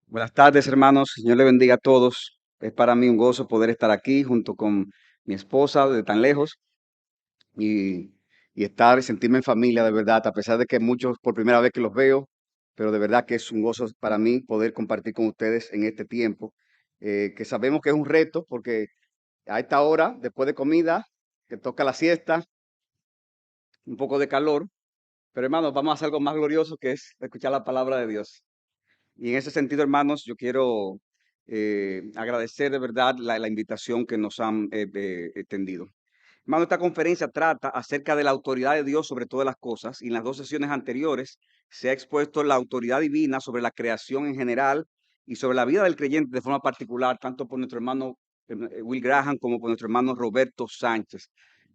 Buenas tardes, hermanos. Señor le bendiga a todos. Es para mí un gozo poder estar aquí junto con mi esposa de tan lejos y, y estar y sentirme en familia de verdad, a pesar de que muchos por primera vez que los veo, pero de verdad que es un gozo para mí poder compartir con ustedes en este tiempo, que sabemos que es un reto porque a esta hora, después de comida, que toca la siesta, un poco de calor, pero hermanos, vamos a hacer algo más glorioso que es escuchar la palabra de Dios. Y en ese sentido, hermanos, yo quiero agradecer de verdad la invitación que nos han extendido. Hermano, esta conferencia trata acerca de la autoridad de Dios sobre todas las cosas y en las dos sesiones anteriores se ha expuesto la autoridad divina sobre la creación en general y sobre la vida del creyente de forma particular, tanto por nuestro hermano Will Graham como por nuestro hermano Roberto Sánchez.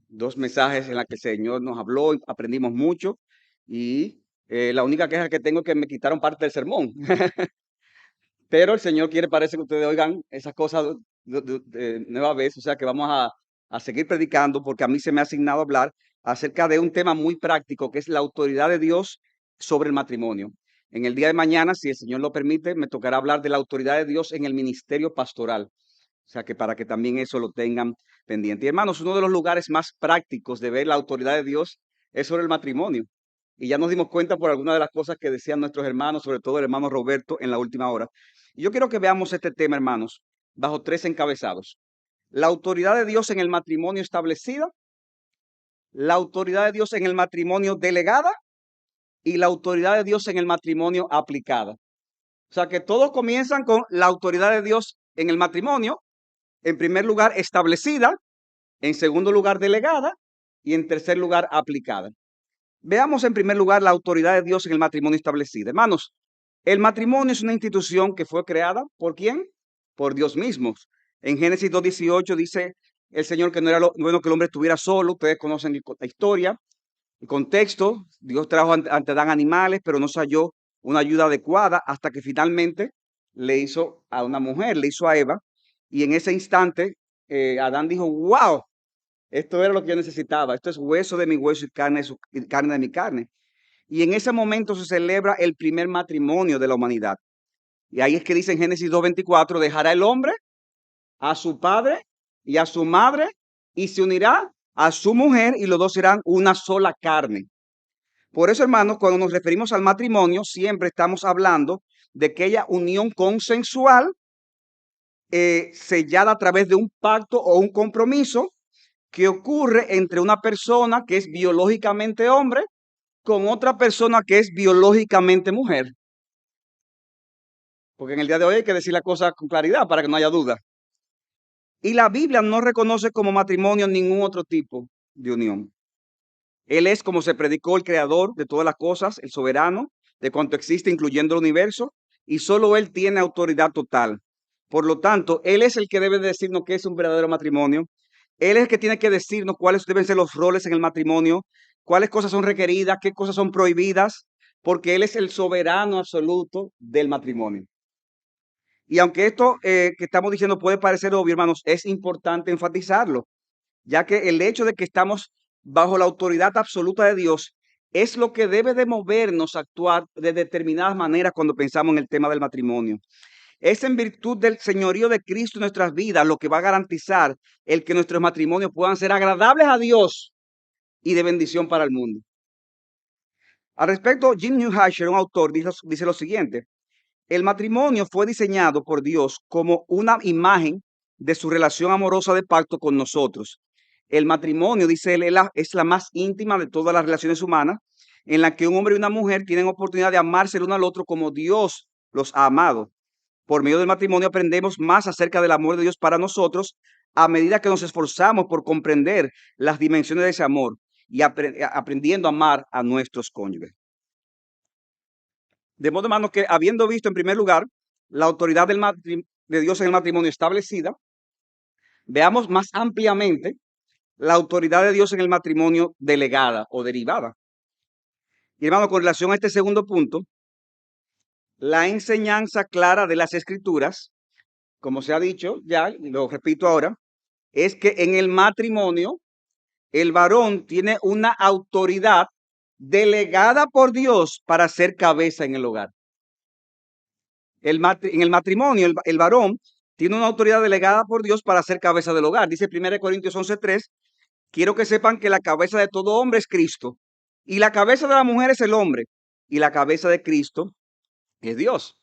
Dos mensajes en los que el Señor nos habló, y aprendimos mucho y la única queja que tengo es que me quitaron parte del sermón. Pero el Señor quiere, parece que ustedes oigan esas cosas nueva vez, o sea que vamos a seguir predicando porque a mí se me ha asignado hablar acerca de un tema muy práctico que es la autoridad de Dios sobre el matrimonio. En el día de mañana, si el Señor lo permite, me tocará hablar de la autoridad de Dios en el ministerio pastoral. O sea que para que también eso lo tengan pendiente. Y hermanos, uno de los lugares más prácticos de ver la autoridad de Dios es sobre el matrimonio. Y ya nos dimos cuenta por algunas de las cosas que decían nuestros hermanos, sobre todo el hermano Roberto en la última hora. Y yo quiero que veamos este tema, hermanos, bajo tres encabezados. La autoridad de Dios en el matrimonio establecida, la autoridad de Dios en el matrimonio delegada y la autoridad de Dios en el matrimonio aplicada. O sea que todos comienzan con la autoridad de Dios en el matrimonio, en primer lugar establecida, en segundo lugar delegada y en tercer lugar aplicada. Veamos en primer lugar la autoridad de Dios en el matrimonio establecida. Hermanos, el matrimonio es una institución que fue creada ¿por quién? Por Dios mismo. En Génesis 2:18 dice el Señor que no era bueno que el hombre estuviera solo. Ustedes conocen la historia, el contexto. Dios trajo ante Adán animales, pero no se halló una ayuda adecuada hasta que finalmente le hizo a una mujer, le hizo a Eva. Y en ese instante, Adán dijo, wow, esto era lo que yo necesitaba. Esto es hueso de mi hueso y carne de mi carne. Y en ese momento se celebra el primer matrimonio de la humanidad. Y ahí es que dice en Génesis 2:24, dejará el hombre a su padre y a su madre y se unirá a su mujer y los dos serán una sola carne. Por eso, hermanos, cuando nos referimos al matrimonio, siempre estamos hablando de aquella unión consensual sellada a través de un pacto o un compromiso que ocurre entre una persona que es biológicamente hombre con otra persona que es biológicamente mujer. Porque en el día de hoy hay que decir la cosa con claridad para que no haya duda. Y la Biblia no reconoce como matrimonio ningún otro tipo de unión. Él es, como se predicó, el creador de todas las cosas, el soberano de cuanto existe, incluyendo el universo, y solo Él tiene autoridad total. Por lo tanto, Él es el que debe decirnos qué es un verdadero matrimonio. Él es el que tiene que decirnos cuáles deben ser los roles en el matrimonio, cuáles cosas son requeridas, qué cosas son prohibidas, porque Él es el soberano absoluto del matrimonio. Y aunque esto que estamos diciendo puede parecer obvio, hermanos, es importante enfatizarlo, ya que el hecho de que estamos bajo la autoridad absoluta de Dios es lo que debe de movernos a actuar de determinadas maneras cuando pensamos en el tema del matrimonio. Es en virtud del señorío de Cristo en nuestras vidas lo que va a garantizar el que nuestros matrimonios puedan ser agradables a Dios y de bendición para el mundo. Al respecto, Jim Newhasher, un autor, dice lo siguiente: el matrimonio fue diseñado por Dios como una imagen de su relación amorosa de pacto con nosotros. El matrimonio, dice él, es la más íntima de todas las relaciones humanas, en la que un hombre y una mujer tienen oportunidad de amarse el uno al otro como Dios los ha amado. Por medio del matrimonio aprendemos más acerca del amor de Dios para nosotros a medida que nos esforzamos por comprender las dimensiones de ese amor y aprendiendo a amar a nuestros cónyuges. De modo, hermano, que habiendo visto en primer lugar la autoridad de Dios en el matrimonio establecida, veamos más ampliamente la autoridad de Dios en el matrimonio delegada o derivada. Y hermano, con relación a este segundo punto, la enseñanza clara de las Escrituras, como se ha dicho ya, y lo repito ahora, es que en el matrimonio el varón tiene una autoridad delegada por Dios para ser cabeza en el hogar. En el matrimonio, el varón tiene una autoridad delegada por Dios para ser cabeza del hogar. Dice 1 Corintios 11:3, quiero que sepan que la cabeza de todo hombre es Cristo, y la cabeza de la mujer es el hombre, y la cabeza de Cristo es Dios.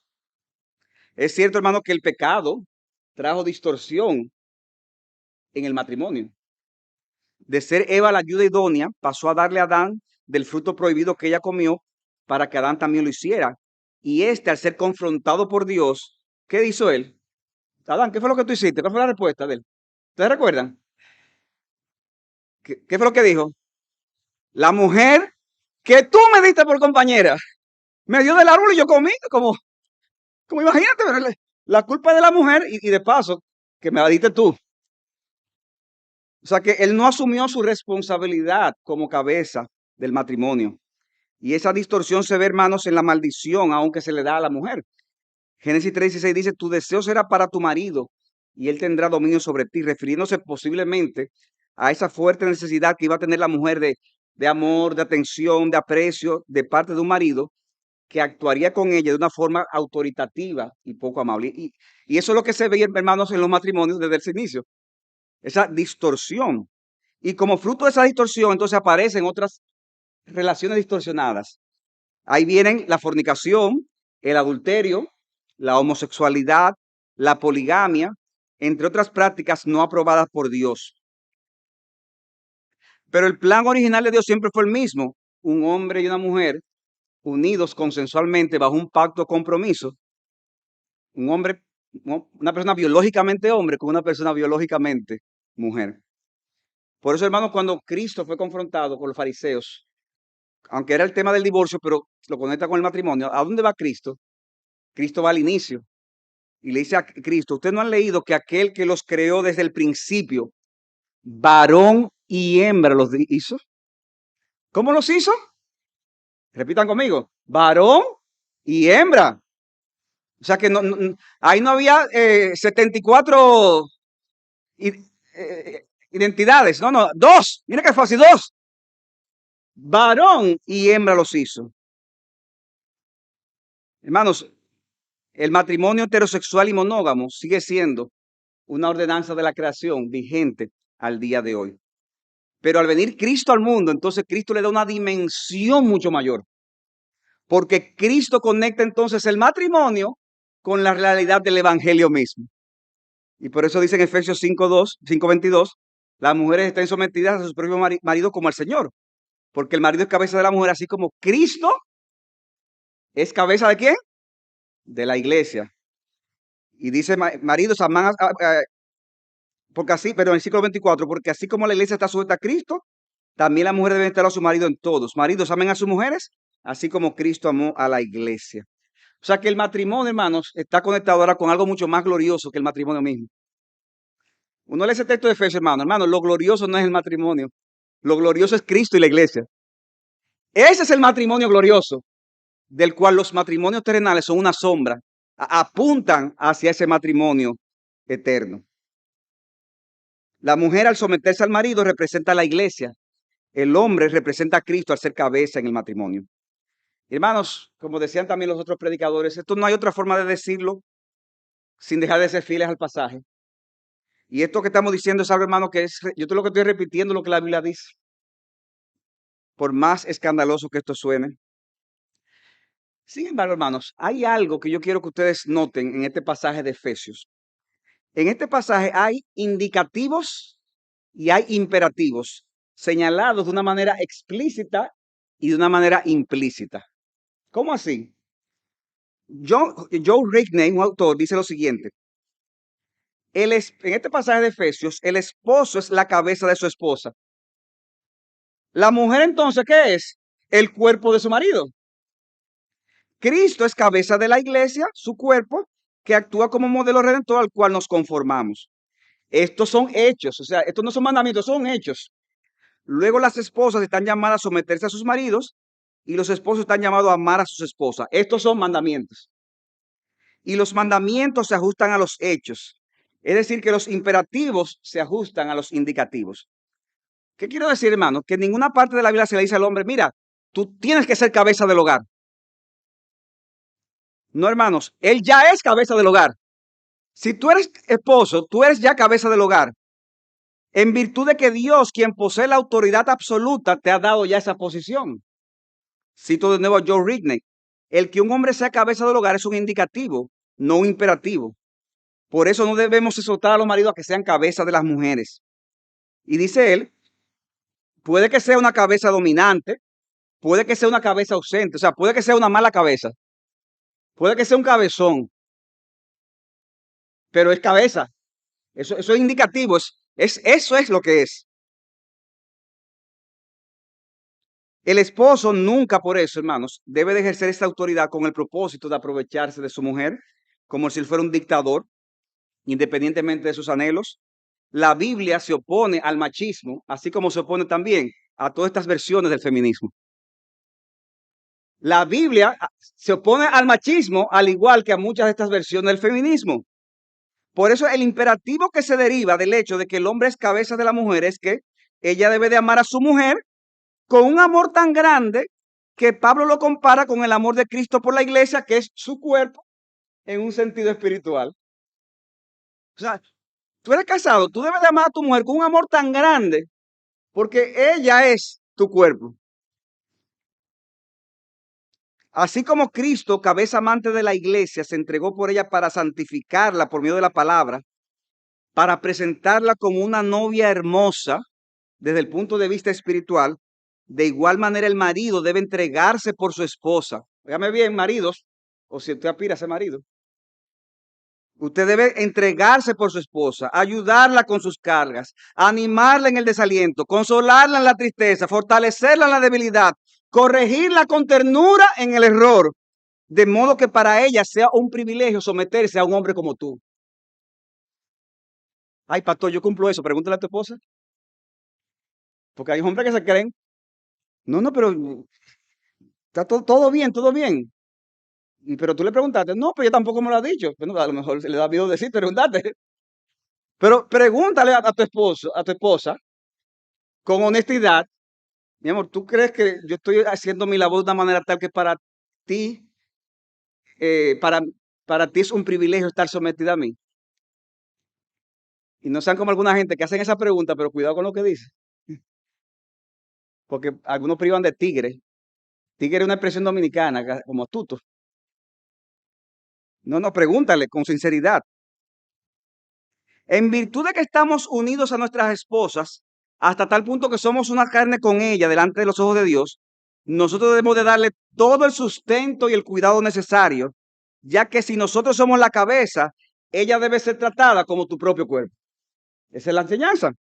Es cierto, hermano, que el pecado trajo distorsión en el matrimonio. De ser Eva la ayuda idónea, pasó a darle a Adán del fruto prohibido que ella comió para que Adán también lo hiciera. Y este, al ser confrontado por Dios, ¿qué hizo él? Adán, ¿qué fue lo que tú hiciste? ¿Cuál fue la respuesta de él? ¿Ustedes recuerdan? ¿Qué fue lo que dijo? La mujer que tú me diste por compañera me dio del árbol y yo comí, como imagínate, pero la culpa es de la mujer y de paso, que me la diste tú. O sea que él no asumió su responsabilidad como cabeza del matrimonio. Y esa distorsión se ve, hermanos, en la maldición, aunque se le da a la mujer. Génesis 3:16 dice, tu deseo será para tu marido y él tendrá dominio sobre ti, refiriéndose posiblemente a esa fuerte necesidad que iba a tener la mujer de amor, de atención, de aprecio de parte de un marido que actuaría con ella de una forma autoritativa y poco amable. Y eso es lo que se veía, hermanos, en los matrimonios desde el inicio, esa distorsión. Y como fruto de esa distorsión, entonces aparecen otras relaciones distorsionadas. Ahí vienen la fornicación, el adulterio, la homosexualidad, la poligamia, entre otras prácticas no aprobadas por Dios. Pero el plan original de Dios siempre fue el mismo, un hombre y una mujer unidos consensualmente bajo un pacto de compromiso, un hombre, una persona biológicamente hombre con una persona biológicamente mujer. Por eso, hermanos, cuando Cristo fue confrontado con los fariseos, aunque era el tema del divorcio, pero lo conecta con el matrimonio, ¿a dónde va Cristo? Cristo va al inicio y le dice a Cristo, ¿ustedes no han leído que aquel que los creó desde el principio, varón y hembra los hizo? ¿Cómo los hizo? Repitan conmigo, varón y hembra. O sea que ahí no había 74 identidades, no, dos, mira qué fácil, dos. Varón y hembra los hizo. Hermanos, el matrimonio heterosexual y monógamo sigue siendo una ordenanza de la creación vigente al día de hoy. Pero al venir Cristo al mundo, entonces Cristo le da una dimensión mucho mayor. Porque Cristo conecta entonces el matrimonio con la realidad del evangelio mismo. Y por eso dice en Efesios 5:22, las mujeres estén sometidas a su propio marido como al Señor. Porque el marido es cabeza de la mujer, así como Cristo es cabeza de quién? De la iglesia. Y dice, maridos, aman porque así, pero en el siglo 24, porque así como la iglesia está sujeta a Cristo, también las mujeres deben estar a su marido en todos. Maridos, amen a sus mujeres, así como Cristo amó a la iglesia. O sea que el matrimonio, hermanos, está conectado ahora con algo mucho más glorioso que el matrimonio mismo. Uno lee ese texto de Efesios, hermano, lo glorioso no es el matrimonio. Lo glorioso es Cristo y la iglesia. Ese es el matrimonio glorioso, del cual los matrimonios terrenales son una sombra, apuntan hacia ese matrimonio eterno. La mujer al someterse al marido representa a la iglesia. El hombre representa a Cristo al ser cabeza en el matrimonio. Hermanos, como decían también los otros predicadores, esto no hay otra forma de decirlo sin dejar de ser fieles al pasaje. Y esto que estamos diciendo es algo, hermano, yo lo que estoy repitiendo lo que la Biblia dice. Por más escandaloso que esto suene. Sin embargo, hermanos, hay algo que yo quiero que ustedes noten en este pasaje de Efesios. En este pasaje hay indicativos y hay imperativos señalados de una manera explícita y de una manera implícita. ¿Cómo así? Joe Rigney, un autor, dice lo siguiente. En este pasaje de Efesios, el esposo es la cabeza de su esposa. La mujer entonces, ¿qué es? El cuerpo de su marido. Cristo es cabeza de la iglesia, su cuerpo, que actúa como modelo redentor al cual nos conformamos. Estos son hechos, o sea, estos no son mandamientos, son hechos. Luego las esposas están llamadas a someterse a sus maridos y los esposos están llamados a amar a sus esposas. Estos son mandamientos. Y los mandamientos se ajustan a los hechos. Es decir, que los imperativos se ajustan a los indicativos. ¿Qué quiero decir, hermano? Que en ninguna parte de la Biblia se le dice al hombre, mira, tú tienes que ser cabeza del hogar. No, hermanos, él ya es cabeza del hogar. Si tú eres esposo, tú eres ya cabeza del hogar. En virtud de que Dios, quien posee la autoridad absoluta, te ha dado ya esa posición. Cito de nuevo a Joe Rigney. El que un hombre sea cabeza del hogar es un indicativo, no un imperativo. Por eso no debemos exhortar a los maridos a que sean cabeza de las mujeres. Y dice él, puede que sea una cabeza dominante, puede que sea una cabeza ausente, o sea, puede que sea una mala cabeza, puede que sea un cabezón, pero es cabeza. Eso es indicativo, eso es lo que es. El esposo nunca por eso, hermanos, debe de ejercer esta autoridad con el propósito de aprovecharse de su mujer, como si él fuera un dictador, independientemente de sus anhelos. La Biblia se opone al machismo, así como se opone también a todas estas versiones del feminismo. La Biblia se opone al machismo, al igual que a muchas de estas versiones del feminismo. Por eso el imperativo que se deriva del hecho de que el hombre es cabeza de la mujer es que ella debe de amar a su mujer con un amor tan grande que Pablo lo compara con el amor de Cristo por la iglesia, que es su cuerpo en un sentido espiritual. O sea, tú eres casado, tú debes de amar a tu mujer con un amor tan grande porque ella es tu cuerpo. Así como Cristo, cabeza amante de la iglesia, se entregó por ella para santificarla por medio de la palabra, para presentarla como una novia hermosa desde el punto de vista espiritual, de igual manera el marido debe entregarse por su esposa. Óigame bien, maridos, o si usted aspira a ser marido, usted debe entregarse por su esposa, ayudarla con sus cargas, animarla en el desaliento, consolarla en la tristeza, fortalecerla en la debilidad, corregirla con ternura en el error, de modo que para ella sea un privilegio someterse a un hombre como tú. Ay, pastor, yo cumplo eso. Pregúntale a tu esposa. Porque hay hombres que se creen. No, no, pero está todo bien, todo bien. Pero tú le preguntaste. No, pero yo tampoco me lo ha dicho. Bueno, a lo mejor se le da miedo decir, preguntarte. Pero pregúntale a tu esposo, a tu esposa, con honestidad. Mi amor, ¿tú crees que yo estoy haciendo mi labor de una manera tal que ti, eh, para, para ti es un privilegio estar sometida a mí? Y no sean como alguna gente que hacen esa pregunta, pero cuidado con lo que dice. Porque algunos privan de tigre. Tigre es una expresión dominicana, como astuto. No, no, pregúntale con sinceridad. En virtud de que estamos unidos a nuestras esposas, hasta tal punto que somos una carne con ella delante de los ojos de Dios, nosotros debemos de darle todo el sustento y el cuidado necesario, ya que si nosotros somos la cabeza, ella debe ser tratada como tu propio cuerpo. Esa es la enseñanza.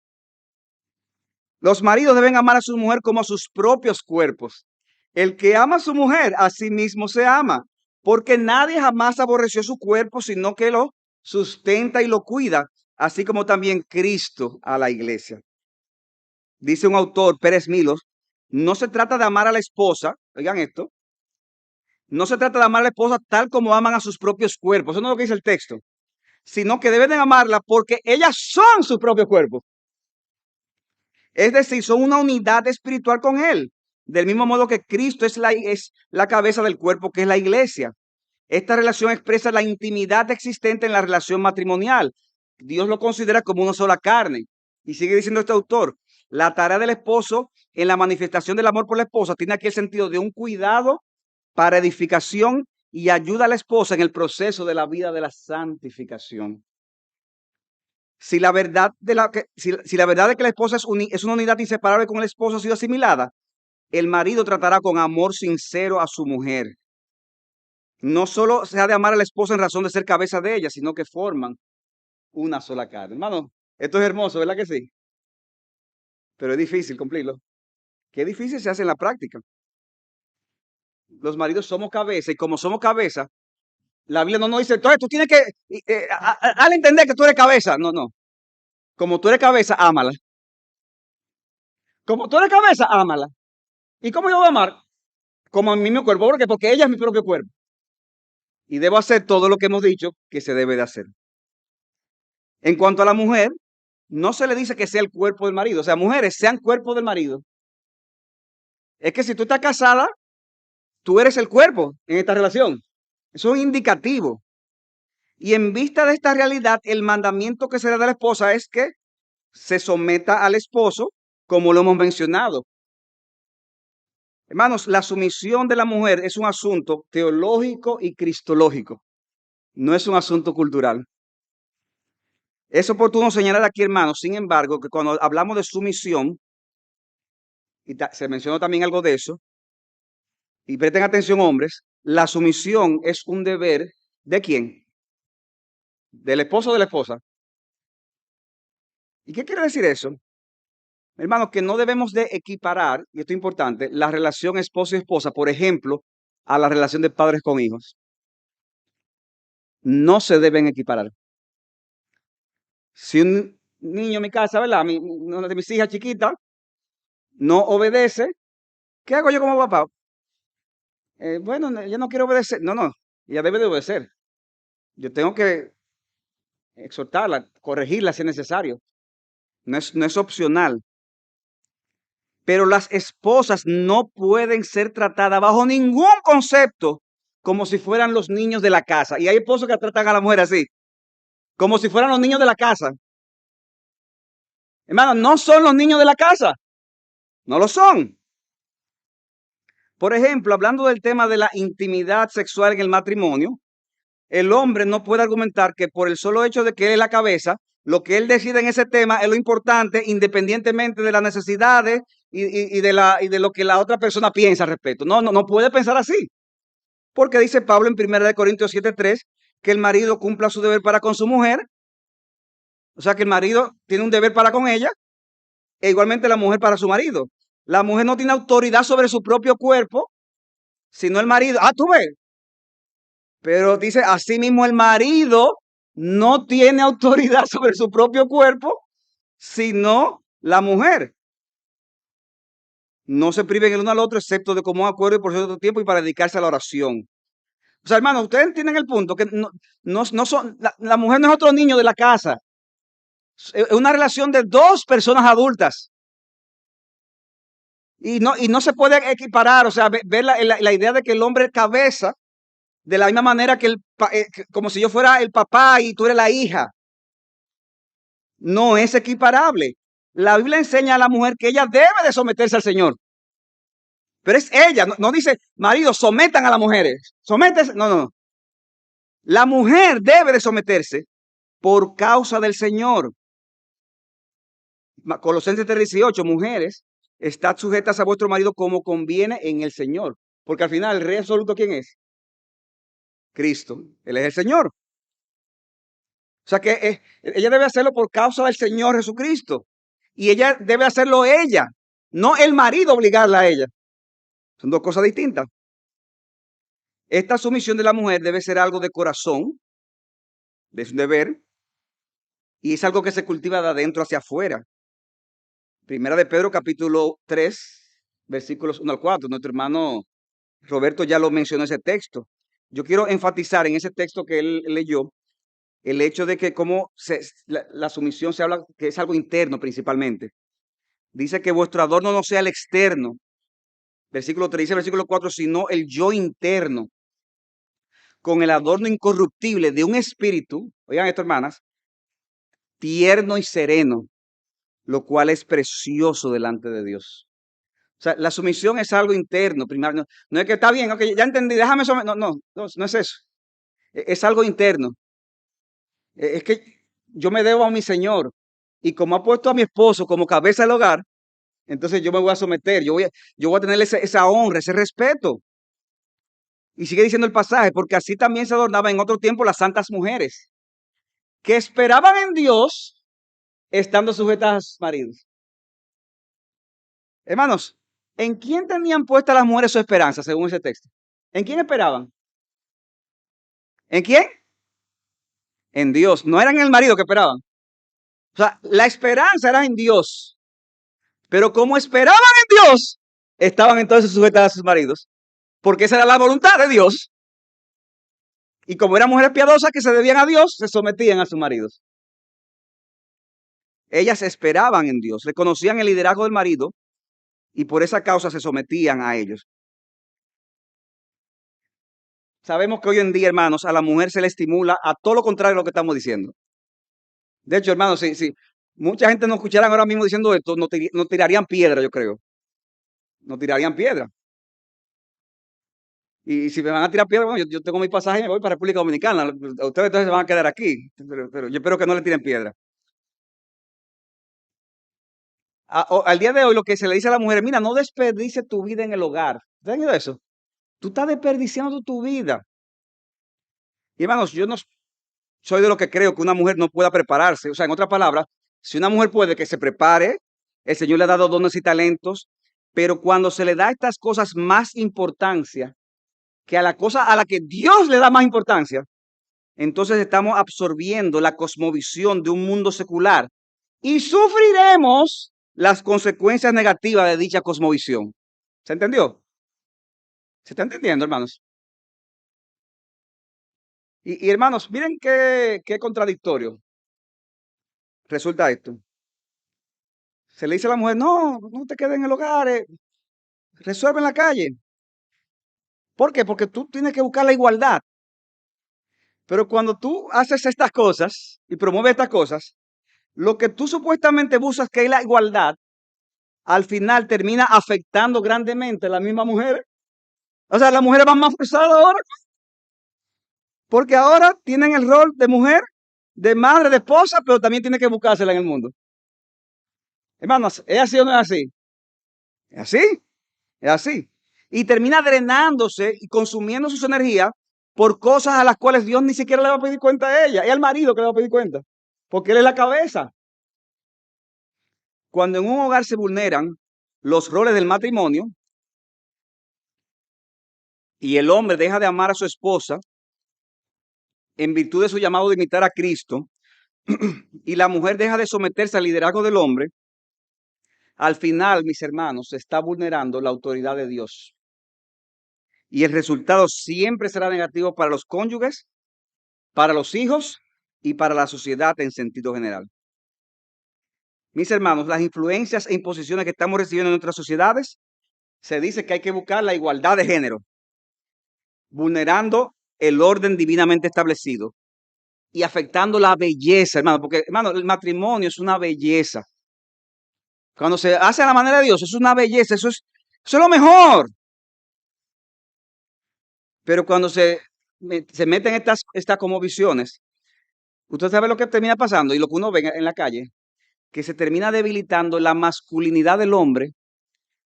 Los maridos deben amar a su mujer como a sus propios cuerpos. El que ama a su mujer, a sí mismo se ama, porque nadie jamás aborreció su cuerpo, sino que lo sustenta y lo cuida, así como también Cristo a la iglesia. Dice un autor, Pérez Milos, no se trata de amar a la esposa, oigan esto, no se trata de amar a la esposa tal como aman a sus propios cuerpos, eso no es lo que dice el texto, sino que deben de amarla porque ellas son su propio cuerpo. Es decir, son una unidad espiritual con Él. Del mismo modo que Cristo es la cabeza del cuerpo, que es la iglesia. Esta relación expresa la intimidad existente en la relación matrimonial. Dios lo considera como una sola carne. Y sigue diciendo este autor, la tarea del esposo en la manifestación del amor por la esposa tiene aquí el sentido de un cuidado para edificación y ayuda a la esposa en el proceso de la vida de la santificación. Si la verdad si la verdad de que la esposa es una unidad inseparable con el esposo ha sido asimilada, el marido tratará con amor sincero a su mujer. No solo se ha de amar a la esposa en razón de ser cabeza de ella, sino que forman una sola carne. Hermano, esto es hermoso, ¿verdad que sí? Pero es difícil cumplirlo. Qué difícil se hace en la práctica. Los maridos somos cabeza y como somos cabeza, la Biblia no nos dice, entonces tú tienes que al entender que tú eres cabeza. No, no. Como tú eres cabeza, ámala. Como tú eres cabeza, ámala. ¿Y cómo yo voy a amar? Como a mí mi cuerpo, porque ella es mi propio cuerpo. Y debo hacer todo lo que hemos dicho que se debe de hacer. En cuanto a la mujer, no se le dice que sea el cuerpo del marido. O sea, mujeres sean cuerpo del marido. Es que si tú estás casada, tú eres el cuerpo en esta relación. Eso es indicativo. Y en vista de esta realidad, el mandamiento que se le da a la esposa es que se someta al esposo, como lo hemos mencionado. Hermanos, la sumisión de la mujer es un asunto teológico y cristológico, no es un asunto cultural. Es oportuno señalar aquí, hermanos, sin embargo, que cuando hablamos de sumisión, y se mencionó también algo de eso, y presten atención, hombres, la sumisión es un deber ¿de quién? Del esposo o de la esposa. ¿Y qué quiere decir eso? Hermanos, que no debemos de equiparar, y esto es importante, la relación esposo y esposa, por ejemplo, a la relación de padres con hijos. No se deben equiparar. Si un niño en mi casa, ¿verdad? Una de mis hijas chiquitas no obedece, ¿qué hago yo como papá? Bueno, ella no quiere obedecer. No, no, ella debe de obedecer. Yo tengo que exhortarla, corregirla si es necesario. No es opcional. Pero las esposas no pueden ser tratadas bajo ningún concepto como si fueran los niños de la casa. Y hay esposos que tratan a la mujer así, como si fueran los niños de la casa. Hermano, no son los niños de la casa. No lo son. Por ejemplo, hablando del tema de la intimidad sexual en el matrimonio, el hombre no puede argumentar que por el solo hecho de que él es la cabeza, lo que él decide en ese tema es lo importante, independientemente de las necesidades y de lo que la otra persona piensa al respecto. No puede pensar así. Porque dice Pablo en 1 Corintios 7:3 que el marido cumpla su deber para con su mujer. O sea que el marido tiene un deber para con ella e igualmente la mujer para su marido. La mujer no tiene autoridad sobre su propio cuerpo, sino el marido. Ah, tú ves. Pero dice, asimismo el marido no tiene autoridad sobre su propio cuerpo, sino la mujer. No se priven el uno al otro, excepto de común acuerdo y por cierto tiempo y para dedicarse a la oración. O sea, hermano, ustedes entienden el punto, que no son, la mujer no es otro niño de la casa. Es una relación de dos personas adultas. Y no se puede equiparar, o sea, ver la idea de que el hombre es cabeza de la misma manera como si yo fuera el papá y tú eres la hija. No es equiparable. La Biblia enseña a la mujer que ella debe de someterse al Señor. Pero es ella, no dice, marido, sometan a las mujeres. Sométese. No. La mujer debe de someterse por causa del Señor. Colosenses 3:18, mujeres, estad sujetas a vuestro marido como conviene en el Señor. Porque al final, el rey absoluto, ¿quién es? Cristo. Él es el Señor. O sea que ella debe hacerlo por causa del Señor Jesucristo. Y ella debe hacerlo ella, no el marido obligarla a ella. Son dos cosas distintas. Esta sumisión de la mujer debe ser algo de corazón, de su deber, y es algo que se cultiva de adentro hacia afuera. Primera de Pedro, capítulo 3, versículos 1 al 4. Nuestro hermano Roberto ya lo mencionó ese texto. Yo quiero enfatizar en ese texto que él leyó el hecho de que la sumisión se habla que es algo interno principalmente. Dice que vuestro adorno no sea el externo. Versículo 3 dice, versículo 4, sino el yo interno, con el adorno incorruptible de un espíritu, oigan esto, hermanas, tierno y sereno, lo cual es precioso delante de Dios. O sea, la sumisión es algo interno, primario. No es que está bien, ok, ya entendí, déjame someter. No es eso. Es algo interno. Es que yo me debo a mi Señor. Y como ha puesto a mi esposo como cabeza del hogar, entonces yo me voy a someter. Yo voy a tener esa honra, ese respeto. Y sigue diciendo el pasaje, porque así también se adornaban en otro tiempo las santas mujeres, que esperaban en Dios estando sujetas a sus maridos. Hermanos, ¿en quién tenían puestas las mujeres su esperanza, según ese texto? ¿En quién esperaban? ¿En quién? En Dios. No eran en el marido que esperaban. O sea, la esperanza era en Dios. Pero como esperaban en Dios, estaban entonces sujetas a sus maridos. Porque esa era la voluntad de Dios. Y como eran mujeres piadosas que se debían a Dios, se sometían a sus maridos. Ellas esperaban en Dios, reconocían el liderazgo del marido y por esa causa se sometían a ellos. Sabemos que hoy en día, hermanos, a la mujer se le estimula a todo lo contrario de lo que estamos diciendo. De hecho, hermanos, si mucha gente nos escucharan ahora mismo diciendo esto, nos tirarían piedra, yo creo. Nos tirarían piedra. Y si me van a tirar piedra, bueno, yo tengo mi pasaje y me voy para República Dominicana. Ustedes entonces se van a quedar aquí. Pero yo espero que no le tiren piedra. Al día de hoy, lo que se le dice a la mujer, mira, no desperdice tu vida en el hogar. ¿Ustedes han oído eso? Tú estás desperdiciando tu vida. Y hermanos, yo no soy de lo que creo que una mujer no pueda prepararse. O sea, en otras palabras, si una mujer puede que se prepare, el Señor le ha dado dones y talentos, pero cuando se le da estas cosas más importancia que a la cosa a la que Dios le da más importancia, entonces estamos absorbiendo la cosmovisión de un mundo secular y sufriremos las consecuencias negativas de dicha cosmovisión. ¿Se entendió? ¿Se está entendiendo, hermanos? Y hermanos, miren qué contradictorio resulta esto. Se le dice a la mujer, no, no te quedes en el hogar, resuelve en la calle. ¿Por qué? Porque tú tienes que buscar la igualdad. Pero cuando tú haces estas cosas y promueves estas cosas, lo que tú supuestamente buscas que es la igualdad, al final termina afectando grandemente a la misma mujer. O sea, las mujeres van más forzadas ahora, porque ahora tienen el rol de mujer, de madre, de esposa, pero también tienen que buscársela en el mundo. Hermanos, ¿es así o no es así? ¿Es así? Es así. Y termina drenándose y consumiendo sus energías por cosas a las cuales Dios ni siquiera le va a pedir cuenta a ella. Es al marido que le va a pedir cuenta, porque él es la cabeza. Cuando en un hogar se vulneran los roles del matrimonio y el hombre deja de amar a su esposa en virtud de su llamado de imitar a Cristo y la mujer deja de someterse al liderazgo del hombre, al final, mis hermanos, se está vulnerando la autoridad de Dios. Y el resultado siempre será negativo para los cónyuges, para los hijos y para la sociedad en sentido general. Mis hermanos, las influencias e imposiciones que estamos recibiendo en nuestras sociedades, se dice que hay que buscar la igualdad de género, vulnerando el orden divinamente establecido y afectando la belleza, hermano, porque, hermano, el matrimonio es una belleza. Cuando se hace a la manera de Dios, es una belleza, eso es lo mejor. Pero cuando se meten estas como visiones, usted sabe lo que termina pasando y lo que uno ve en la calle, que se termina debilitando la masculinidad del hombre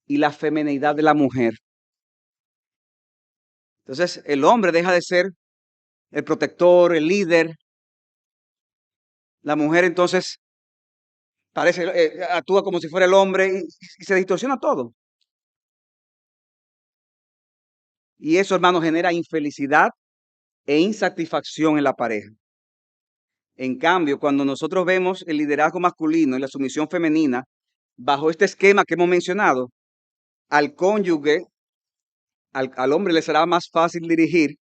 y la feminidad de la mujer. Entonces, el hombre deja de ser el protector, el líder. La mujer entonces parece, actúa como si fuera el hombre y se distorsiona todo. Y eso, hermano, genera infelicidad e insatisfacción en la pareja. En cambio, cuando nosotros vemos el liderazgo masculino y la sumisión femenina bajo este esquema que hemos mencionado, al cónyuge, al hombre le será más fácil dirigir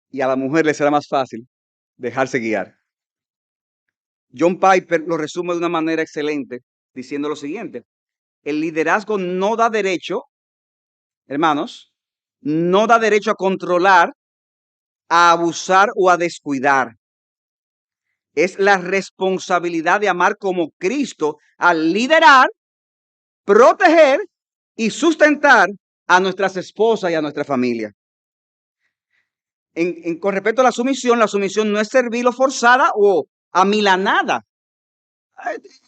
y a la mujer le será más fácil dejarse guiar. John Piper lo resume de una manera excelente diciendo lo siguiente: el liderazgo no da derecho, hermanos, no da derecho a controlar, a abusar o a descuidar. Es la responsabilidad de amar como Cristo al liderar, proteger y sustentar a nuestras esposas y a nuestra familia. Con respecto a la sumisión no es servil o forzada o amilanada.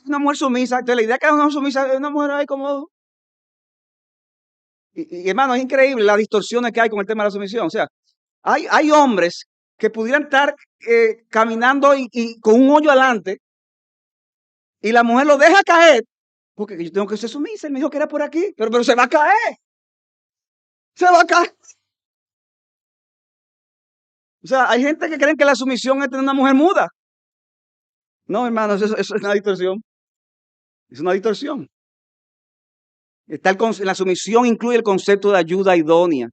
Una mujer sumisa, la idea que es una mujer sumisa es una mujer ahí como... Y hermano, es increíble las distorsiones que hay con el tema de la sumisión. O sea, hay hombres que pudieran estar caminando y con un hoyo adelante y la mujer lo deja caer porque yo tengo que ser sumisa. Él me dijo que era por aquí, pero se va a caer. Se va a caer. O sea, hay gente que creen que la sumisión es tener una mujer muda. No, hermanos, eso es una distorsión. Es una distorsión. La sumisión incluye el concepto de ayuda idónea.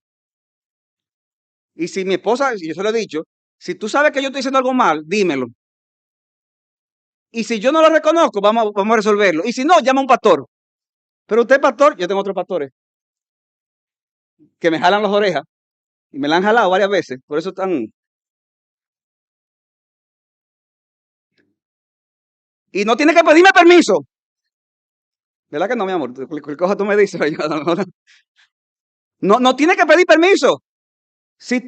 Y si mi esposa, yo se lo he dicho, si tú sabes que yo estoy haciendo algo mal, dímelo. Y si yo no lo reconozco, vamos a resolverlo. Y si no, llama a un pastor. Pero usted, pastor, yo tengo otros pastores que me jalan las orejas y me la han jalado varias veces. Por eso están. Y no tiene que pedirme permiso. ¿Verdad que no, mi amor? Cualquier cosa tú me dices. No, no tiene que pedir permiso. Si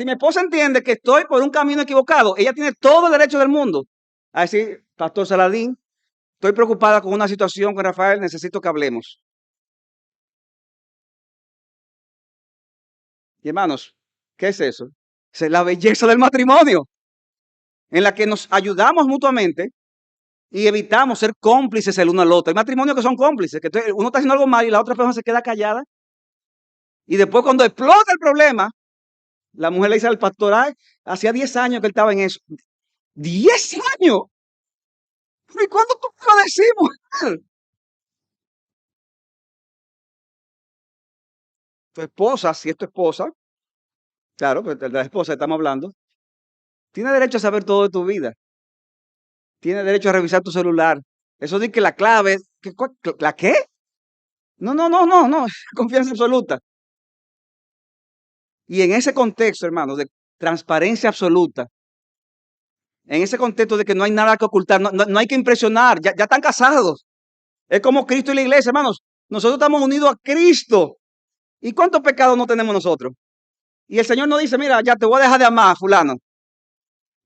mi esposa entiende que estoy por un camino equivocado, ella tiene todo el derecho del mundo a decir, Pastor Saladín, estoy preocupada con una situación con Rafael, necesito que hablemos. Y hermanos, ¿qué es eso? Es la belleza del matrimonio, en la que nos ayudamos mutuamente y evitamos ser cómplices el uno al otro. Hay matrimonios que son cómplices, que uno está haciendo algo mal y la otra persona se queda callada. Y después cuando explota el problema, la mujer le dice al pastor, ay, hacía 10 años que él estaba en eso. ¡10 años! ¿Y cuándo tú me lo decimos? Tu esposa, si es tu esposa, claro, pues de la esposa estamos hablando, tiene derecho a saber todo de tu vida. Tiene derecho a revisar tu celular. Eso dice que la clave, ¿la qué? No, no, no, no, no, confianza absoluta. Y en ese contexto, hermanos, de transparencia absoluta, en ese contexto de que no hay nada que ocultar, no hay que impresionar, ya están casados. Es como Cristo y la iglesia, hermanos. Nosotros estamos unidos a Cristo. ¿Y cuántos pecados no tenemos nosotros? Y el Señor no dice, mira, ya te voy a dejar de amar, fulano.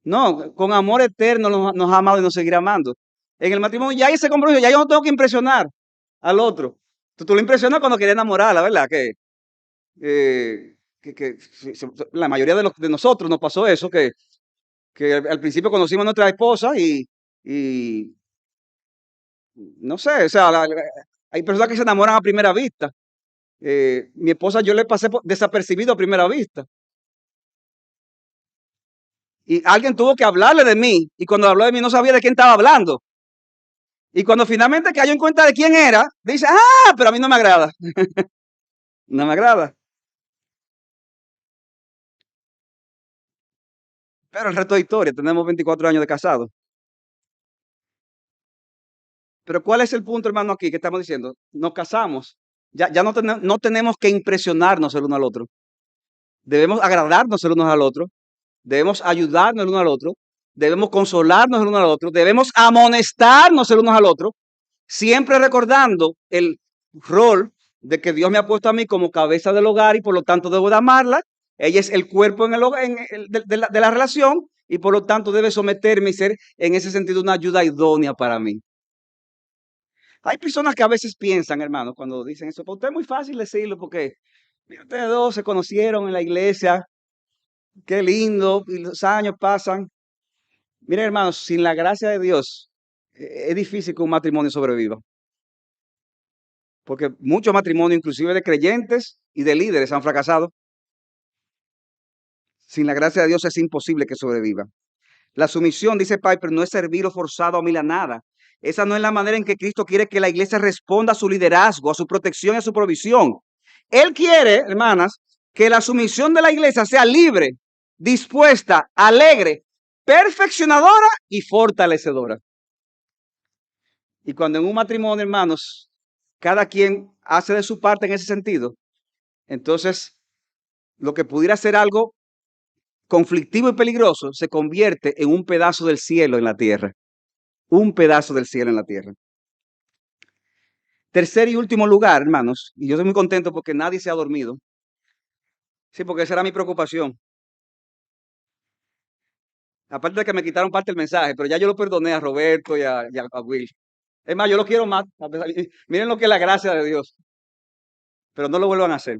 No, con amor eterno nos ha amado y nos seguirá amando. En el matrimonio ya hay ese compromiso, ya yo no tengo que impresionar al otro. Tú lo impresionas cuando quieres enamorarla, ¿verdad? La mayoría de nosotros nos pasó eso, que al principio conocimos a nuestra esposa y no sé, o sea, hay personas que se enamoran a primera vista. Mi esposa yo le pasé desapercibido a primera vista. Y alguien tuvo que hablarle de mí. Y cuando habló de mí no sabía de quién estaba hablando. Y cuando finalmente cayó en cuenta de quién era, dice, pero a mí no me agrada. No me agrada. Pero el resto de historia, tenemos 24 años de casado. Pero ¿cuál es el punto, hermano, aquí que estamos diciendo? Nos casamos. Ya no tenemos que impresionarnos el uno al otro. Debemos agradarnos el uno al otro. Debemos ayudarnos el uno al otro. Debemos consolarnos el uno al otro. Debemos amonestarnos el uno al otro. Siempre recordando el rol de que Dios me ha puesto a mí como cabeza del hogar y por lo tanto debo de amarla. Ella es el cuerpo de la relación y por lo tanto debe someterme y ser en ese sentido una ayuda idónea para mí. Hay personas que a veces piensan, hermano, cuando dicen eso, pues usted es muy fácil decirlo porque mira, ustedes dos se conocieron en la iglesia, qué lindo, y los años pasan. Miren, hermanos, sin la gracia de Dios, es difícil que un matrimonio sobreviva. Porque muchos matrimonios, inclusive de creyentes y de líderes, han fracasado. Sin la gracia de Dios es imposible que sobreviva. La sumisión, dice Piper, no es servir o forzado a mil a nada. Esa no es la manera en que Cristo quiere que la iglesia responda a su liderazgo, a su protección y a su provisión. Él quiere, hermanas, que la sumisión de la iglesia sea libre, dispuesta, alegre, perfeccionadora y fortalecedora. Y cuando en un matrimonio, hermanos, cada quien hace de su parte en ese sentido, entonces lo que pudiera ser algo conflictivo y peligroso se convierte en un pedazo del cielo en la tierra. Un pedazo del cielo en la tierra. Tercer y último lugar, hermanos, y yo estoy muy contento porque nadie se ha dormido. Sí, porque esa era mi preocupación. Aparte de que me quitaron parte del mensaje, pero ya yo lo perdoné a Roberto y a Will. Es más, yo lo quiero más. Miren lo que es la gracia de Dios, pero no lo vuelvan a hacer.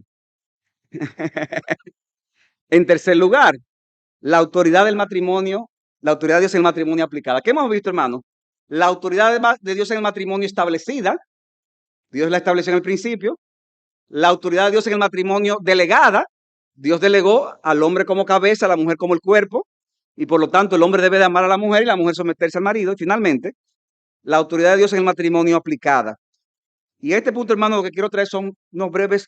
En tercer lugar, la autoridad del matrimonio, la autoridad de Dios en el matrimonio aplicada. ¿Qué hemos visto, hermano? La autoridad de Dios en el matrimonio establecida, Dios la estableció en el principio. La autoridad de Dios en el matrimonio delegada, Dios delegó al hombre como cabeza, a la mujer como el cuerpo, y por lo tanto el hombre debe de amar a la mujer y la mujer someterse al marido. Y finalmente, la autoridad de Dios en el matrimonio aplicada. Y este punto, hermano, lo que quiero traer son unos breves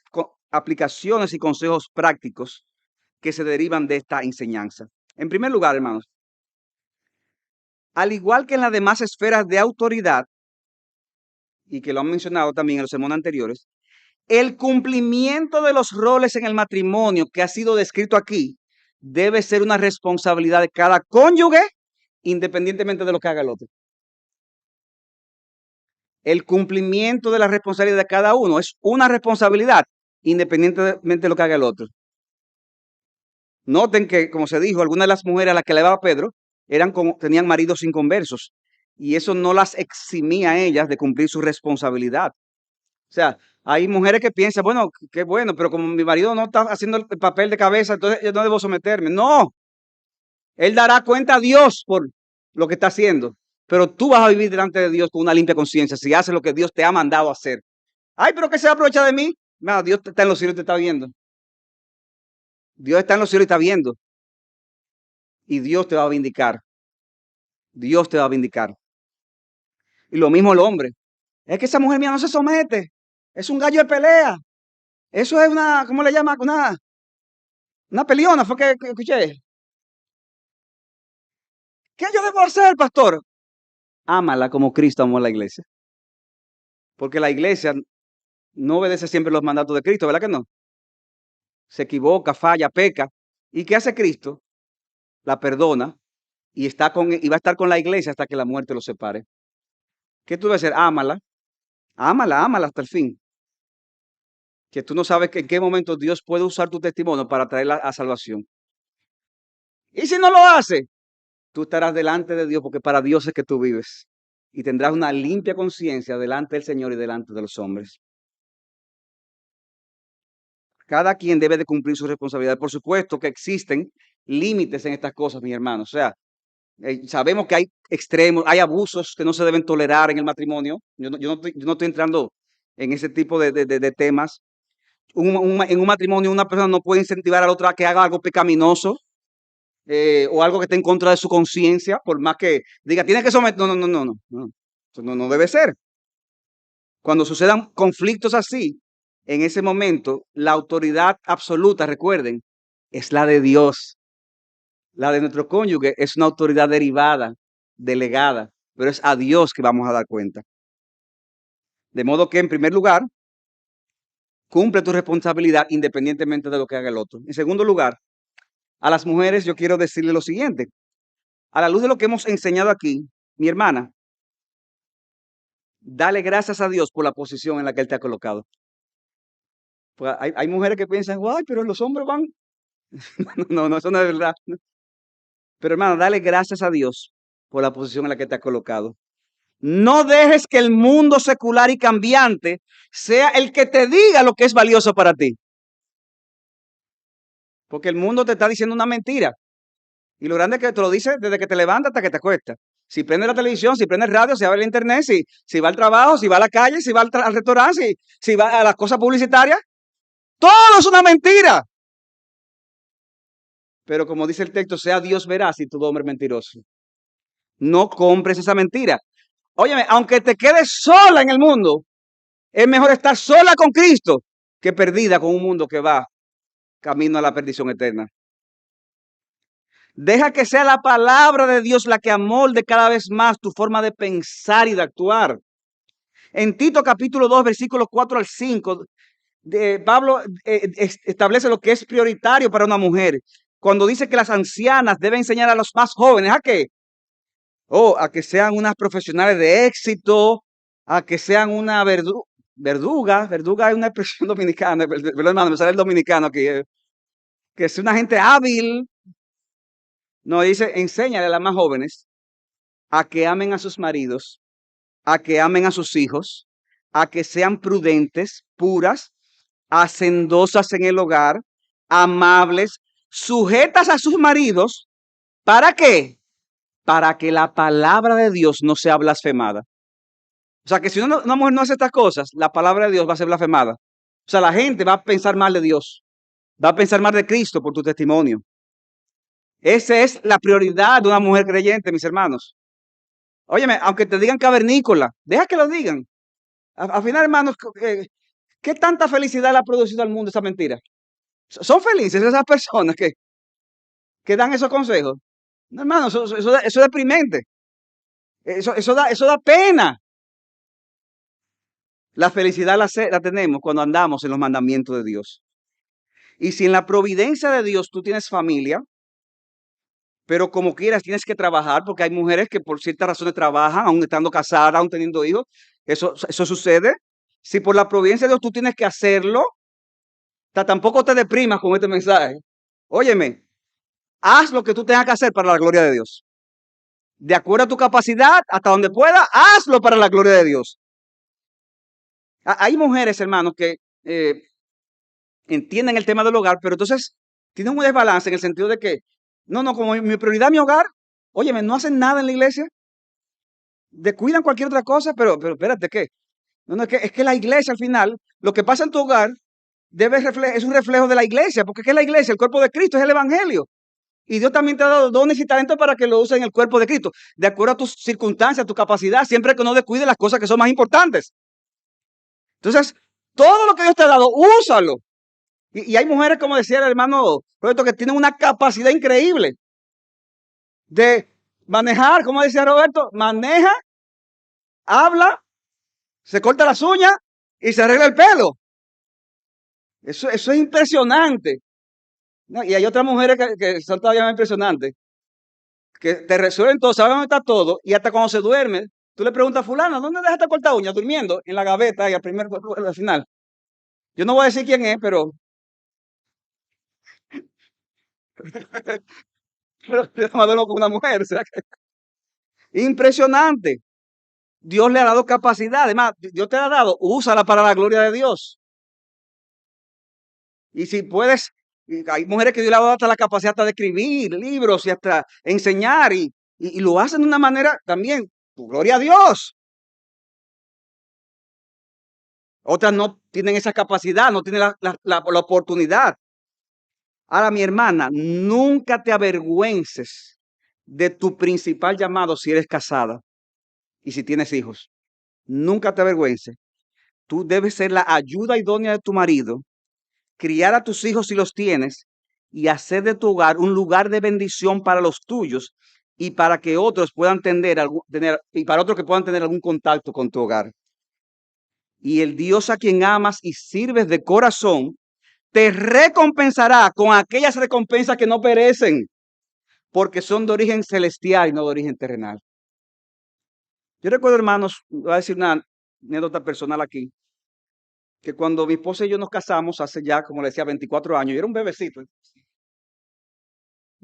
aplicaciones y consejos prácticos que se derivan de esta enseñanza. En primer lugar, hermanos, al igual que en las demás esferas de autoridad, y que lo han mencionado también en los sermones anteriores, el cumplimiento de los roles en el matrimonio que ha sido descrito aquí debe ser una responsabilidad de cada cónyuge, independientemente de lo que haga el otro. El cumplimiento de la responsabilidad de cada uno es una responsabilidad, independientemente de lo que haga el otro. Noten que, como se dijo, algunas de las mujeres a las que le daba Pedro tenían maridos inconversos, y eso no las eximía a ellas de cumplir su responsabilidad. O sea, hay mujeres que piensan, bueno, qué bueno, pero como mi marido no está haciendo el papel de cabeza, entonces yo no debo someterme. No, él dará cuenta a Dios por lo que está haciendo, pero tú vas a vivir delante de Dios con una limpia conciencia si haces lo que Dios te ha mandado a hacer. Ay, pero ¿qué se aprovecha de mí? No, Dios está en los cielos y te está viendo. Dios está en los cielos y está viendo. Y Dios te va a vindicar. Dios te va a vindicar. Y lo mismo el hombre. Es que esa mujer mía no se somete. Es un gallo de pelea. Eso es una, ¿cómo le llama? Una peleona, fue que escuché. ¿Qué yo debo hacer, pastor? Ámala como Cristo amó a la iglesia. Porque la iglesia no obedece siempre los mandatos de Cristo, ¿verdad que no? Se equivoca, falla, peca. ¿Y qué hace Cristo? La perdona y va a estar con la iglesia hasta que la muerte los separe. ¿Qué tú debes hacer? Ámala. Ámala hasta el fin. Que tú no sabes en qué momento Dios puede usar tu testimonio para traerla a salvación. Y si no lo hace, tú estarás delante de Dios, porque para Dios es que tú vives. Y tendrás una limpia conciencia delante del Señor y delante de los hombres. Cada quien debe de cumplir su responsabilidad. Por supuesto que existen límites en estas cosas, mis hermanos. O sea, sabemos que hay extremos, hay abusos que no se deben tolerar en el matrimonio. Yo no estoy entrando en ese tipo de temas. En un matrimonio una persona no puede incentivar al otro a que haga algo pecaminoso, o algo que esté en contra de su conciencia, por más que diga, tiene que someter. No. Eso no debe ser. Cuando sucedan conflictos así, en ese momento, la autoridad absoluta, recuerden, es la de Dios. La de nuestro cónyuge es una autoridad derivada, delegada, pero es a Dios que vamos a dar cuenta. De modo que, en primer lugar, cumple tu responsabilidad independientemente de lo que haga el otro. En segundo lugar, a las mujeres yo quiero decirle lo siguiente. A la luz de lo que hemos enseñado aquí, mi hermana, dale gracias a Dios por la posición en la que Él te ha colocado. Pues hay mujeres que piensan, ay, pero los hombres van. No, eso no es verdad. Pero hermano, dale gracias a Dios por la posición en la que te ha colocado. No dejes que el mundo secular y cambiante sea el que te diga lo que es valioso para ti. Porque el mundo te está diciendo una mentira. Y lo grande es que te lo dice desde que te levantas hasta que te acuestas. Si prende la televisión, si prende el radio, si va el internet, si va al trabajo, si va a la calle, si va al restaurante, si va a las cosas publicitarias, todo es una mentira. Pero como dice el texto, sea Dios veraz y tu hombre mentiroso. No compres esa mentira. Óyeme, aunque te quedes sola en el mundo, es mejor estar sola con Cristo que perdida con un mundo que va camino a la perdición eterna. Deja que sea la palabra de Dios la que amolde cada vez más tu forma de pensar y de actuar. En Tito capítulo 2, versículos 4 al 5, Pablo establece lo que es prioritario para una mujer. Cuando dice que las ancianas deben enseñar a los más jóvenes, ¿a qué? A que sean unas profesionales de éxito, a que sean una verduga es una expresión dominicana, perdón hermano, me sale el dominicano aquí, que sea una gente hábil. No, dice, enséñale a las más jóvenes a que amen a sus maridos, a que amen a sus hijos, a que sean prudentes, puras, hacendosas en el hogar, amables, sujetas a sus maridos. ¿Para qué? Para que la palabra de Dios no sea blasfemada. O sea, que si una mujer no hace estas cosas, la palabra de Dios va a ser blasfemada. O sea, la gente va a pensar mal de Dios, va a pensar mal de Cristo por tu testimonio. Esa es la prioridad de una mujer creyente, mis hermanos. Óyeme, aunque te digan cavernícola, deja que lo digan. Al final, hermanos, ¿qué tanta felicidad le ha producido al mundo esa mentira? ¿Son felices esas personas que dan esos consejos? No, hermano, eso es deprimente. Eso da pena. La felicidad la tenemos cuando andamos en los mandamientos de Dios. Y si en la providencia de Dios tú tienes familia, pero como quieras tienes que trabajar, porque hay mujeres que por ciertas razones trabajan, aún estando casadas, aún teniendo hijos, eso sucede. Si por la providencia de Dios tú tienes que hacerlo, tampoco te deprimas con este mensaje. Óyeme, haz lo que tú tengas que hacer para la gloria de Dios. De acuerdo a tu capacidad, hasta donde pueda, hazlo para la gloria de Dios. Hay mujeres, hermanos, que entienden el tema del hogar, pero entonces tienen un desbalance en el sentido de que, no, como mi prioridad es mi hogar, óyeme, no hacen nada en la iglesia, descuidan cualquier otra cosa, pero espérate, ¿qué? No, es que la iglesia al final, lo que pasa en tu hogar, es un reflejo de la iglesia, porque ¿qué es la iglesia? El cuerpo de Cristo, es el evangelio. Y Dios también te ha dado dones y talentos para que lo uses en el cuerpo de Cristo, de acuerdo a tus circunstancias, a tu capacidad, siempre que no descuides las cosas que son más importantes. Entonces, todo lo que Dios te ha dado, úsalo. Y hay mujeres, como decía el hermano Roberto, que tienen una capacidad increíble de manejar, como decía Roberto, maneja, habla, se corta las uñas y se arregla el pelo. Eso es impresionante. ¿No? Y hay otras mujeres que son todavía más impresionantes, que te resuelven todo, saben dónde está todo, y hasta cuando se duerme, tú le preguntas a fulano, ¿dónde dejaste cortar uñas? Durmiendo, en la gaveta, y al final. Yo no voy a decir quién es, pero yo me duermo con una mujer. O sea impresionante. Dios le ha dado capacidad. Además, Dios te ha dado, úsala para la gloria de Dios. Y si puedes, hay mujeres que Dios le ha dado hasta la capacidad hasta de escribir libros y hasta enseñar y lo hacen de una manera también, gloria a Dios. Otras no tienen esa capacidad, no tienen la oportunidad. Ahora, mi hermana, nunca te avergüences de tu principal llamado si eres casada y si tienes hijos. Nunca te avergüences. Tú debes ser la ayuda idónea de tu marido, criar a tus hijos si los tienes y hacer de tu hogar un lugar de bendición para los tuyos y para que otros puedan y para otros que puedan tener algún contacto con tu hogar. Y el Dios a quien amas y sirves de corazón te recompensará con aquellas recompensas que no perecen, porque son de origen celestial y no de origen terrenal. Yo recuerdo, hermanos, voy a decir una anécdota personal aquí, que cuando mi esposa y yo nos casamos hace ya, como le decía, 24 años, yo era un bebecito,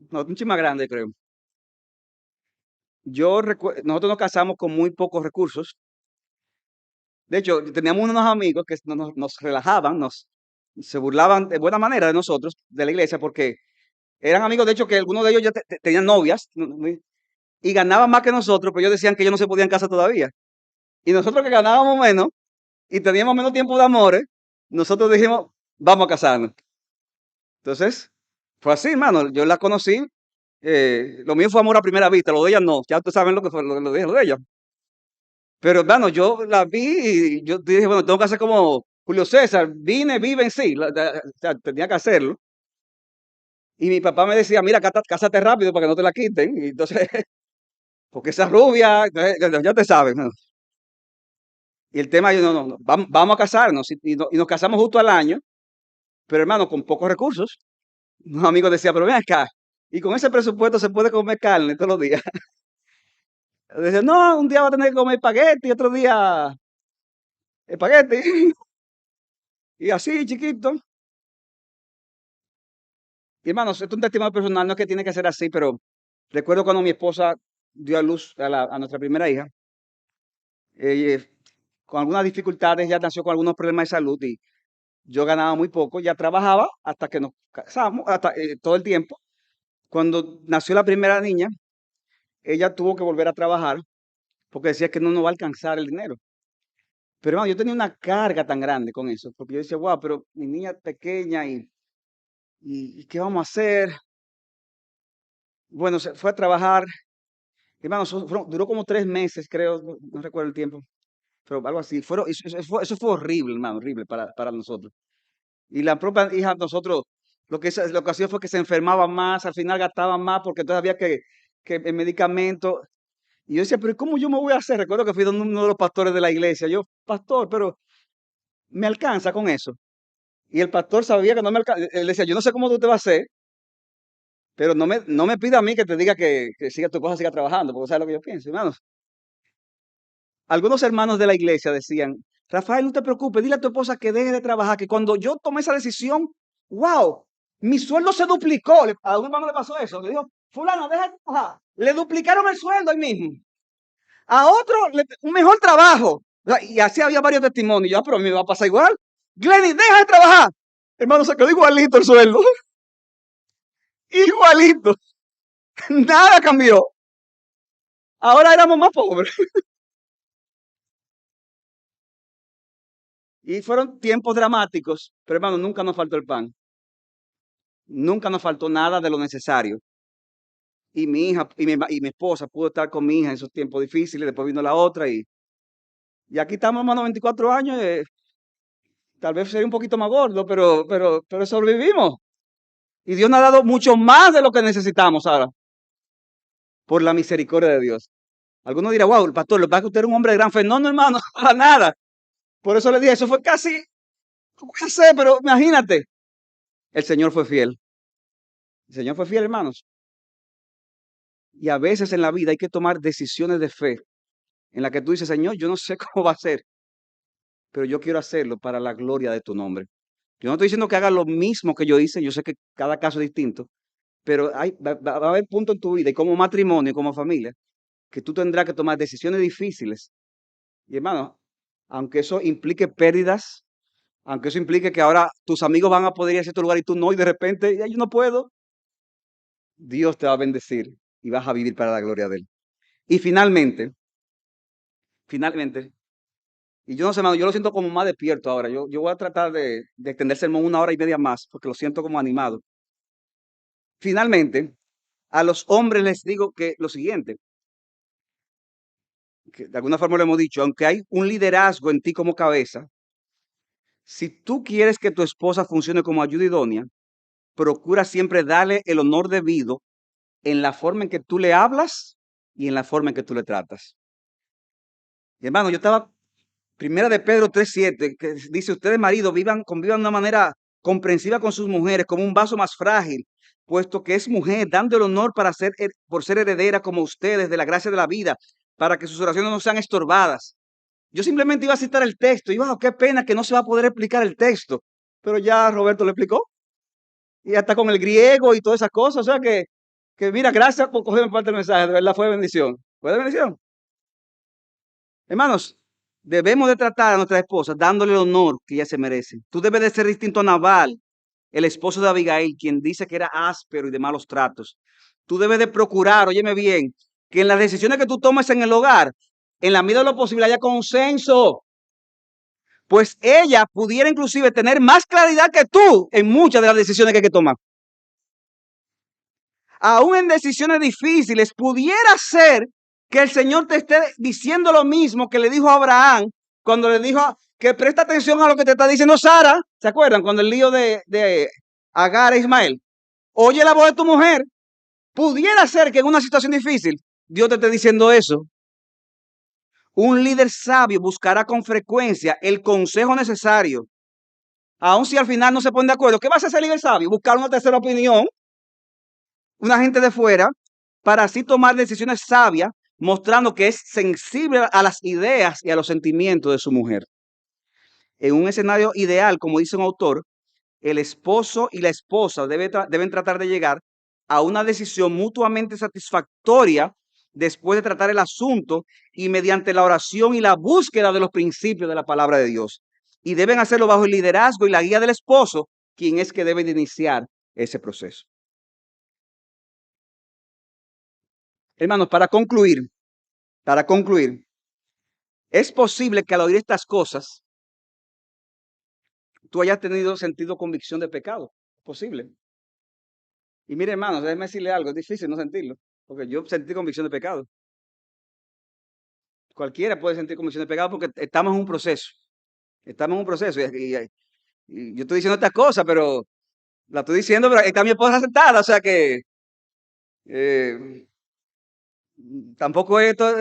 no, un chima grande, creo. Nosotros nos casamos con muy pocos recursos. De hecho, teníamos unos amigos que nos relajaban, se burlaban de buena manera de nosotros, de la iglesia, porque eran amigos, de hecho, que algunos de ellos ya tenían novias y ganaban más que nosotros, pero ellos decían que ellos no se podían casar todavía. Y nosotros que ganábamos menos y teníamos menos tiempo de amores, nosotros dijimos, vamos a casarnos. Entonces, fue así, hermano. Yo la conocí, lo mío fue amor a primera vista, lo de ella no. Ya ustedes saben lo que fue lo de ella. Pero, hermano, yo la vi y yo dije, bueno, tengo que hacer como Julio César, vine, vive en sí. O sea, tenía que hacerlo. Y mi papá me decía, mira, cásate rápido para que no te la quiten. Y entonces, porque esa rubia, ya te sabes, ¿no? Y el tema, yo, no, vamos a casarnos. Y nos casamos justo al año, pero hermano, con pocos recursos. Unos amigos decían, pero ven acá, y con ese presupuesto se puede comer carne todos los días. Decían, no, un día va a tener que comer espagueti, otro día espagueti. Y así, chiquito. Y hermanos, esto es un testimonio personal, no es que tiene que ser así, pero recuerdo cuando mi esposa dio a luz a nuestra primera hija, eh, con algunas dificultades, ya nació con algunos problemas de salud y yo ganaba muy poco, ya trabajaba hasta que nos casamos, hasta todo el tiempo. Cuando nació la primera niña, ella tuvo que volver a trabajar porque decía que no nos va a alcanzar el dinero. Pero hermano, yo tenía una carga tan grande con eso, porque yo decía, wow, pero mi niña es pequeña y ¿qué vamos a hacer? Bueno, se fue a trabajar. Hermano, duró como 3 meses, creo, no recuerdo el tiempo, pero algo así. Eso fue horrible, hermano, horrible para nosotros. Y la propia hija de nosotros, lo que hacía fue que se enfermaba más, al final gastaba más, porque entonces había que el medicamento. Y yo decía, pero ¿cómo yo me voy a hacer? Recuerdo que fui donde uno de los pastores de la iglesia. Yo, pastor, pero me alcanza con eso. Y el pastor sabía que no me alcanza. Él decía, yo no sé cómo tú te vas a hacer, pero no me pida a mí que te diga que siga tu cosa, siga trabajando, porque sabes lo que yo pienso, hermanos. Algunos hermanos de la iglesia decían, Rafael, no te preocupes, dile a tu esposa que deje de trabajar, que cuando yo tomé esa decisión, wow, mi sueldo se duplicó. A un hermano le pasó eso. Le dijo, fulano, deja de trabajar. Le duplicaron el sueldo ahí mismo. A otro, un mejor trabajo. Y así había varios testimonios. Yo, pero a mí me va a pasar igual. Glenny, deja de trabajar. Hermano, se quedó igualito el sueldo. Igualito. Nada cambió. Ahora éramos más pobres. Y fueron tiempos dramáticos, pero hermano, nunca nos faltó el pan. Nunca nos faltó nada de lo necesario. Y mi hija y mi esposa pudo estar con mi hija en esos tiempos difíciles. Después vino la otra y aquí estamos, hermano, 24 años. Tal vez sería un poquito más gordo, pero sobrevivimos. Y Dios nos ha dado mucho más de lo que necesitamos ahora, por la misericordia de Dios. Algunos dirán, wow, el pastor, lo que pasa es que usted era un hombre de gran fe. No, no, hermano, para nada. Por eso le dije, eso fue casi, no sé, pero imagínate. El Señor fue fiel. El Señor fue fiel, hermanos. Y a veces en la vida hay que tomar decisiones de fe en la que tú dices, Señor, yo no sé cómo va a ser, pero yo quiero hacerlo para la gloria de tu nombre. Yo no estoy diciendo que hagas lo mismo que yo hice, yo sé que cada caso es distinto, pero va a haber puntos en tu vida y como matrimonio, y como familia, que tú tendrás que tomar decisiones difíciles. Y hermano, aunque eso implique pérdidas, aunque eso implique que ahora tus amigos van a poder ir a cierto lugar y tú no, y de repente, ya yo no puedo, Dios te va a bendecir y vas a vivir para la gloria de Él. Y finalmente, y yo no sé, hermano, yo lo siento como más despierto ahora. Yo voy a tratar de extender el sermón 1 hora y media más, porque lo siento como animado. Finalmente, a los hombres les digo que lo siguiente, que de alguna forma lo hemos dicho, aunque hay un liderazgo en ti como cabeza, si tú quieres que tu esposa funcione como ayuda idónea, procura siempre darle el honor debido en la forma en que tú le hablas y en la forma en que tú le tratas. Y hermano, yo estaba, Primera de Pedro 3:7, que dice, ustedes maridos convivan de una manera comprensiva con sus mujeres, como un vaso más frágil, puesto que es mujer, dando el honor por ser heredera como ustedes de la gracia de la vida, para que sus oraciones no sean estorbadas. Yo simplemente iba a citar el texto, y wow, qué pena que no se va a poder explicar el texto, pero ya Roberto lo explicó, y hasta con el griego y todas esas cosas, o sea que mira, gracias por cogerme parte del mensaje, de verdad fue bendición. ¿Fue de bendición? Hermanos, debemos de tratar a nuestras esposas dándole el honor que ellas se merecen. Tú debes de ser distinto a Nabal, el esposo de Abigail, quien dice que era áspero y de malos tratos. Tú debes de procurar, óyeme bien, que en las decisiones que tú tomes en el hogar, en la medida de lo posible haya consenso, pues ella pudiera inclusive tener más claridad que tú en muchas de las decisiones que hay que tomar. Aún en decisiones difíciles, pudiera ser que el Señor te esté diciendo lo mismo que le dijo a Abraham cuando le dijo que presta atención a lo que te está diciendo Sara. ¿Se acuerdan? Cuando el lío de Agar e Ismael. Oye la voz de tu mujer. Pudiera ser que en una situación difícil Dios te esté diciendo eso. Un líder sabio buscará con frecuencia el consejo necesario. Aun si al final no se ponen de acuerdo, ¿qué va a hacer ese líder sabio? Buscar una tercera opinión, una gente de fuera, para así tomar decisiones sabias, mostrando que es sensible a las ideas y a los sentimientos de su mujer. En un escenario ideal, como dice un autor, el esposo y la esposa deben tratar de llegar a una decisión mutuamente satisfactoria después de tratar el asunto y mediante la oración y la búsqueda de los principios de la palabra de Dios. Y deben hacerlo bajo el liderazgo y la guía del esposo, quien es que debe de iniciar ese proceso. Hermanos, para concluir, es posible que al oír estas cosas tú hayas tenido sentido convicción de pecado. Es posible. Y mire, hermanos, déjeme decirle algo, es difícil no sentirlo, porque yo sentí convicción de pecado. Cualquiera puede sentir convicción de pecado porque estamos en un proceso. Estamos en un proceso. Y yo estoy diciendo estas cosas, pero la estoy diciendo, pero está mi esposa sentada, o sea que eh, tampoco esto,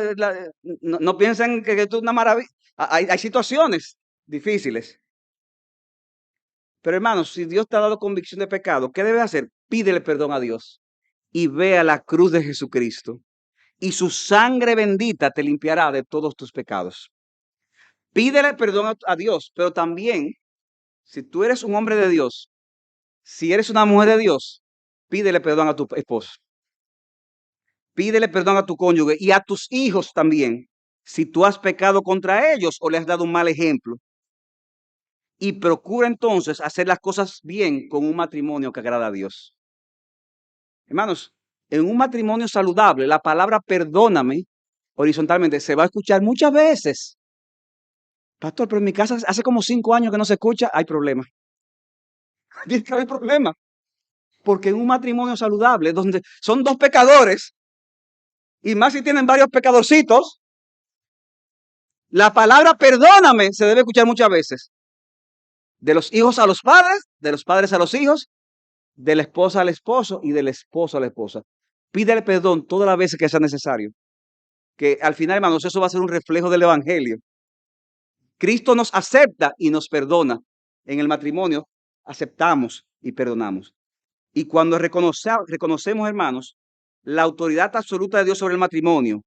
no piensen que esto es una maravilla. Hay situaciones difíciles. Pero hermanos, si Dios te ha dado convicción de pecado, ¿qué debes hacer? Pídele perdón a Dios y ve a la cruz de Jesucristo y su sangre bendita te limpiará de todos tus pecados. Pídele perdón a Dios, pero también, si tú eres un hombre de Dios, si eres una mujer de Dios, pídele perdón a tu esposo, pídele perdón a tu cónyuge y a tus hijos también, si tú has pecado contra ellos o le has dado un mal ejemplo. Y procura entonces hacer las cosas bien con un matrimonio que agrada a Dios. Hermanos, en un matrimonio saludable, la palabra perdóname horizontalmente se va a escuchar muchas veces. Pastor, pero en mi casa hace como 5 años que no se escucha, hay problema. Tiene que haber problema. Porque en un matrimonio saludable, donde son dos pecadores, y más si tienen varios pecadorcitos, la palabra perdóname se debe escuchar muchas veces. De los hijos a los padres, de los padres a los hijos, de la esposa al esposo y del esposo a la esposa. Pídele perdón todas las veces que sea necesario. Que al final, hermanos, eso va a ser un reflejo del evangelio. Cristo nos acepta y nos perdona. En el matrimonio aceptamos y perdonamos. Y cuando reconocemos, hermanos, la autoridad absoluta de Dios sobre el matrimonio,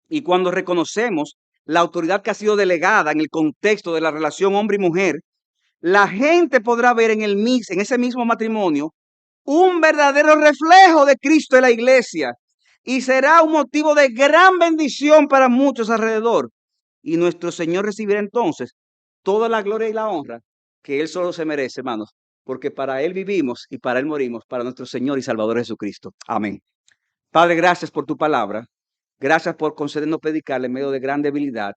y cuando reconocemos la autoridad que ha sido delegada en el contexto de la relación hombre y mujer, la gente podrá ver en ese mismo matrimonio un verdadero reflejo de Cristo en la iglesia y será un motivo de gran bendición para muchos alrededor. Y nuestro Señor recibirá entonces toda la gloria y la honra que Él solo se merece, hermanos, porque para Él vivimos y para Él morimos, para nuestro Señor y Salvador Jesucristo. Amén. Padre, gracias por tu palabra. Gracias por concedernos predicarle en medio de gran debilidad.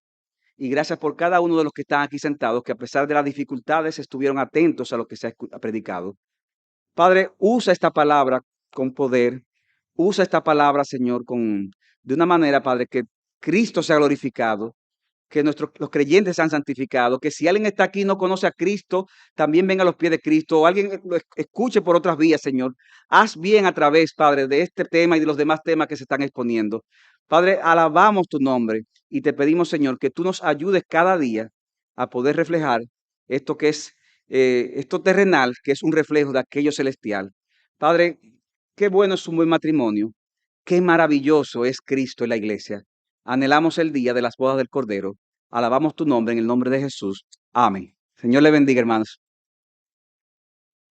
Y gracias por cada uno de los que están aquí sentados, que a pesar de las dificultades estuvieron atentos a lo que se ha predicado. Padre, usa esta palabra con poder. Usa esta palabra, Señor, de una manera, Padre, que Cristo sea glorificado, que los creyentes sean santificados, que si alguien está aquí y no conoce a Cristo, también venga a los pies de Cristo, o alguien lo escuche por otras vías, Señor. Haz bien a través, Padre, de este tema y de los demás temas que se están exponiendo. Padre, alabamos tu nombre y te pedimos, Señor, que tú nos ayudes cada día a poder reflejar esto que es, esto terrenal, que es un reflejo de aquello celestial. Padre, qué bueno es un buen matrimonio, qué maravilloso es Cristo en la iglesia. Anhelamos el día de las bodas del Cordero. Alabamos tu nombre en el nombre de Jesús. Amén. Señor le bendiga, hermanos.